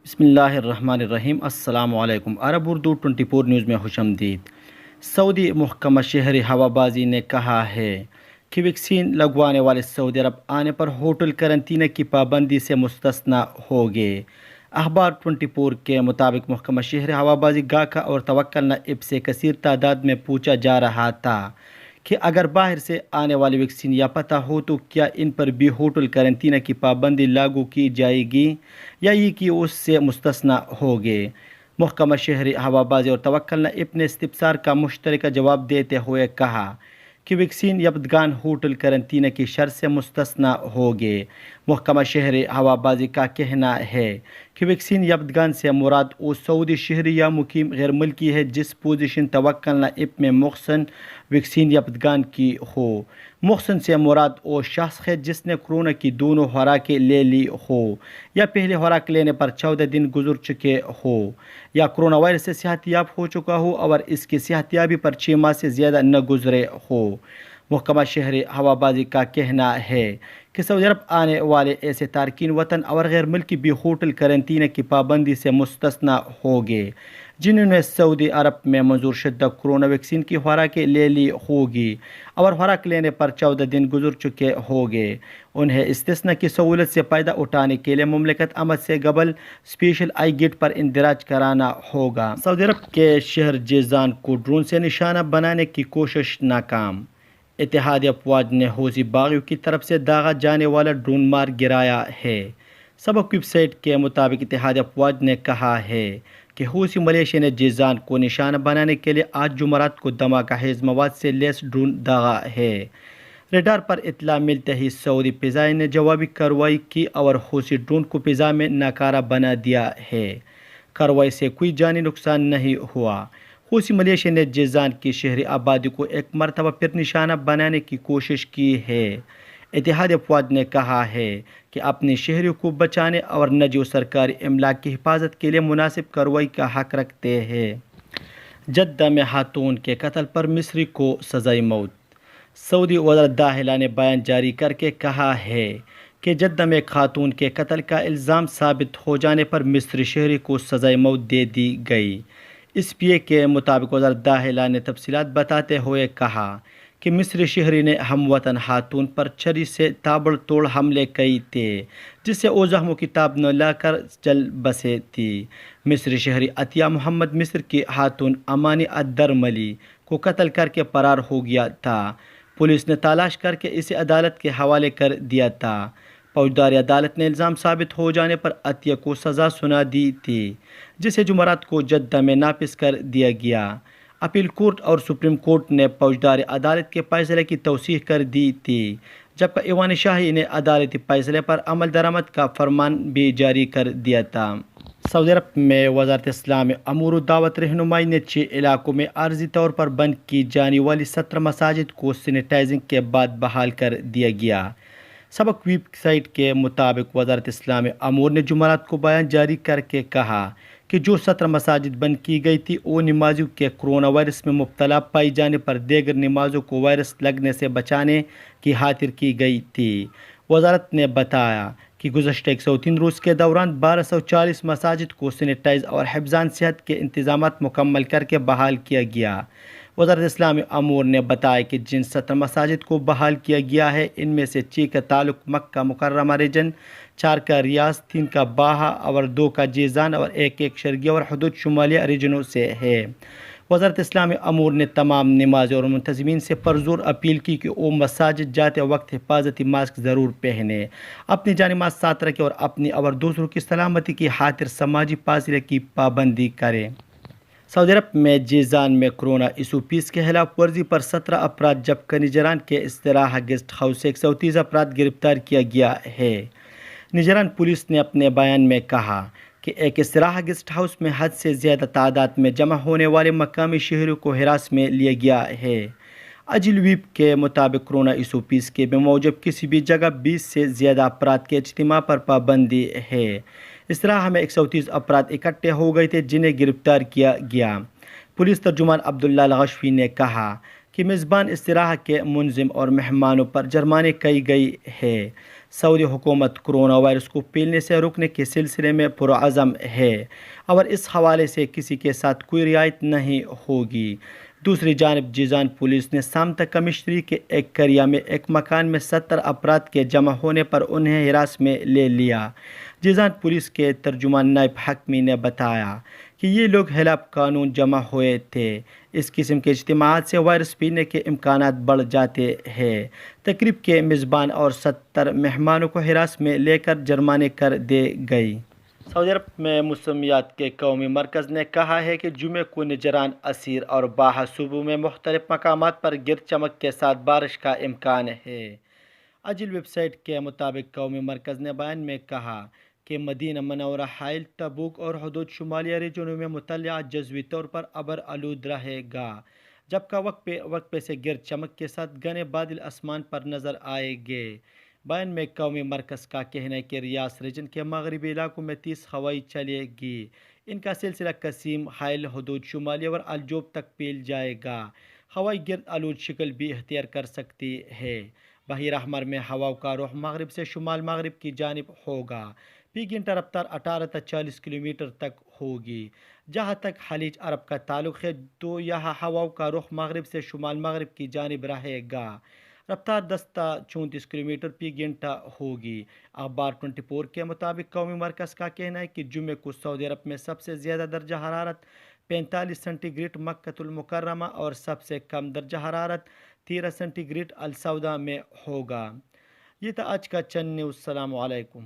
بسم اللہ الرحمن الرحیم۔ السلام علیکم۔ عرب اردو 24 نیوز میں خوش آمدید۔ سعودی محکمہ شہری ہوا بازی نے کہا ہے کہ ویکسین لگوانے والے سعودی عرب آنے پر ہوٹل قرنطینہ کی پابندی سے مستثنیٰ ہوں گے۔ اخبار 24 کے مطابق محکمہ شہری ہوا بازی گاکا اور توکل نائب سے کثیر تعداد میں پوچھا جا رہا تھا کہ اگر باہر سے آنے والی ویکسین یا پتہ ہو تو کیا ان پر بھی ہوٹل قرنطینہ کی پابندی لاگو کی جائے گی یا یہ کہ اس سے مستثنیٰ ہوگے۔ محکمہ شہری ہوا بازی اور توکل نائب نے استفسار کا مشترکہ جواب دیتے ہوئے کہا کہ ویکسین یافتگان ہوٹل قرنطینہ کی شرط سے مستثنیٰ ہوگے۔ محکمہ شہری ہوا بازی کا کہنا ہے کہ ویکسین یافتگان سے مراد وہ سعودی شہری یا مقیم غیر ملکی ہے جس پوزیشن توکل نائب میں محسن ویکسین یافتگان کی ہو۔ محسن سے مراد وہ شخص ہے جس نے کرونا کی دونوں خوراکیں لے لی ہو یا پہلے خوراک لینے پر 14 دن گزر چکے ہو یا کرونا وائرس سے صحت یاب ہو چکا ہو اور اس کی صحت یابی پر 6 ماہ سے زیادہ نہ گزرے ہو۔ محکمہ شہری ہوا بازی کا کہنا ہے کہ سعودی عرب آنے والے ایسے تارکین وطن اور غیر ملکی بھی ہوٹل قرنطینہ کی پابندی سے مستثنیٰ ہوں گے جنہوں نے سعودی عرب میں منظور شدہ کرونا ویکسین کی خوراکیں لے لی ہوگی اور خوراک لینے پر 14 دن گزر چکے ہوں گے۔ انہیں استثناء کی سہولت سے فائدہ اٹھانے کے لیے مملکت آمد سے قبل اسپیشل آئی گیٹ پر اندراج کرانا ہوگا۔ سعودی عرب کے شہر جیزان کو ڈرون سے نشانہ بنانے کی کوشش ناکام۔ اتحادی افواج نے حوثی باغیوں کی طرف سے داغا جانے والا ڈرون مار گرایا ہے۔ سبق ویب سائٹ کے مطابق اتحادی افواج نے کہا ہے کہ حوثی ملیشیا نے جیزان کو نشانہ بنانے کے لیے آج جمعرات کو دھماکہ خیز مواد سے لیس ڈرون داغا ہے۔ ریڈار پر اطلاع ملتے ہی سعودی فضائیہ نے جوابی کارروائی کی اور حوثی ڈرون کو فضا میں ناکارہ بنا دیا ہے۔ کارروائی سے کوئی جانی نقصان نہیں ہوا۔ حوثی ملیشیا نے جیزان کی شہری آبادی کو ایک مرتبہ پھر نشانہ بنانے کی کوشش کی ہے۔ اتحادی افواج نے کہا ہے کہ اپنے شہریوں کو بچانے اور نجی و سرکاری املاک کی حفاظت کے لیے مناسب کارروائی کا حق رکھتے ہیں۔ جدہ میں خاتون کے قتل پر مصری کو سزائے موت۔ سعودی وزارت داخلہ نے بیان جاری کر کے کہا ہے کہ جدہ میں خاتون کے قتل کا الزام ثابت ہو جانے پر مصری شہری کو سزائے موت دے دی گئی۔ اس پی اے کے مطابق وزارت داخلہ نے تفصیلات بتاتے ہوئے کہا کہ مصری شہری نے ہم وطن خاتون پر چھری سے تابڑ توڑ حملے کیے تھے جس سے وہ زخموں کی تاب نہ لا کر چل بسے تھی۔ مصری شہری عطیہ محمد مصر کی خاتون امانی الدرملی کو قتل کر کے فرار ہو گیا تھا۔ پولیس نے تلاش کر کے اسے عدالت کے حوالے کر دیا تھا۔ فوجداری عدالت نے الزام ثابت ہو جانے پر عطیہ کو سزا سنا دی تھی جسے جمعرات کو جدہ میں نافذ کر دیا گیا۔ اپیل کورٹ اور سپریم کورٹ نے فوجداری عدالت کے فیصلے کی توثیق کر دی تھی جبکہ ایوان شاہی نے عدالتی فیصلے پر عمل درآمد کا فرمان بھی جاری کر دیا تھا۔ سعودی عرب میں وزارت اسلامی امور و دعوت رہنمائی نے 6 علاقوں میں عارضی طور پر بند کی جانے والی 17 مساجد کو سینیٹائزنگ کے بعد بحال کر دیا گیا۔ سبق ویب سائٹ کے مطابق وزارت اسلامی امور نے جمعرات کو بیان جاری کر کے کہا کہ جو 17 مساجد بند کی گئی تھی وہ نمازیوں کے کرونا وائرس میں مبتلا پائی جانے پر دیگر نمازوں کو وائرس لگنے سے بچانے کی خاطر کی گئی تھی۔ وزارت نے بتایا کہ گزشتہ 103 روز کے دوران 1240 مساجد کو سینیٹائز اور حفظان صحت کے انتظامات مکمل کر کے بحال کیا گیا۔ وزارت اسلامی امور نے بتایا کہ جن 17 مساجد کو بحال کیا گیا ہے ان میں سے 6 کا تعلق مکہ مکرمہ ریجن، 4 کا ریاض، 3 کا باہا اور 2 کا جیزان اور 1 شرقیہ اور حدود شمالیہ ریجنوں سے ہے۔ وزارت اسلامی امور نے تمام نمازی اور منتظمین سے پرزور اپیل کی کہ وہ مساجد جاتے وقت حفاظتی ماسک ضرور پہنیں، اپنی جان مال ساتھ رکھیں اور اپنی اور دوسروں کی سلامتی کی خاطر سماجی فاصلے کی پابندی کریں۔ سعودی عرب میں جیزان میں کرونا SOPs کے خلاف ورزی پر 17 افراد جبکہ نجران کے استراحہ گیسٹ ہاؤس سے 130 افراد گرفتار کیا گیا ہے۔ نجران پولیس نے اپنے بیان میں کہا کہ ایک استراحہ گیسٹ ہاؤس میں حد سے زیادہ تعداد میں جمع ہونے والے مقامی شہریوں کو حراست میں لیا گیا ہے۔ اجل ویب کے مطابق کرونا SOPs کے بموجب کسی بھی جگہ 20 سے زیادہ افراد کے اجتماع پر پابندی ہے۔ استراحہ میں 130 افراد اکٹھے ہو گئے تھے جنہیں گرفتار کیا گیا۔ پولیس ترجمان عبداللہ الغشوی نے کہا کہ میزبان استراحہ کے منظم اور مہمانوں پر جرمانے کی گئی ہے۔ سعودی حکومت کورونا وائرس کو پھیلنے سے روکنے کے سلسلے میں پرعزم ہے اور اس حوالے سے کسی کے ساتھ کوئی رعایت نہیں ہوگی۔ دوسری جانب جیزان پولیس نے سامتا کمشنری کے ایک قریہ میں ایک مکان میں 70 افراد کے جمع ہونے پر انہیں حراست میں لے لیا۔ جیزان پولیس کے ترجمان نائب حکمی نے بتایا کہ یہ لوگ خلاف قانون جمع ہوئے تھے۔ اس قسم کے اجتماعات سے وائرس پھیلنے کے امکانات بڑھ جاتے ہیں۔ تقریب کے میزبان اور 70 مہمانوں کو حراست میں لے کر جرمانے کر دی گئی۔ سعودی عرب میں موسمیات کے قومی مرکز نے کہا ہے کہ جمعے کو نجران، عسیر اور باہا صوبوں میں مختلف مقامات پر گرد چمک کے ساتھ بارش کا امکان ہے۔ اجل ویب سائٹ کے مطابق قومی مرکز نے بیان میں کہا کہ مدینہ منورہ، حائل، تبوک اور حدود شمالیہ ریجنوں میں مطلع جزوی طور پر ابر آلود رہے گا، جبکہ وقفے سے گرد چمک کے ساتھ گھنے بادل آسمان پر نظر آئیں گے۔ بیان میں قومی مرکز کا کہنا ہے کہ ریاض ریجن کے مغربی علاقوں میں 30 ہوائیں چلے گی۔ ان کا سلسلہ قسیم، حائل، حدود شمالیہ اور الجوب تک پھیل جائے گا۔ ہوائیں گرد آلود شکل بھی اختیار کر سکتی ہے۔ بحیرہ احمر میں ہواؤں کا رخ مغرب سے شمال مغرب کی جانب ہوگا۔ فی گھنٹہ رفتار 18 تا 40 کلومیٹر تک ہوگی۔ جہاں تک خلیج عرب کا تعلق ہے تو یہاں ہواؤں کا رخ مغرب سے شمال مغرب کی جانب رہے گا۔ رفتار 10 تا 34 کلومیٹر فی گھنٹہ ہوگی۔ اخبار 24 کے مطابق قومی مرکز کا کہنا ہے کہ جمعے کو سعودی عرب میں سب سے زیادہ درجہ حرارت 45 سینٹی گریڈ مکہ المکرمہ اور سب سے کم درجہ حرارت 13 سینٹی گریڈ السوداء میں ہوگا۔ یہ تھا آج کا چند نیوز۔ السلام علیکم۔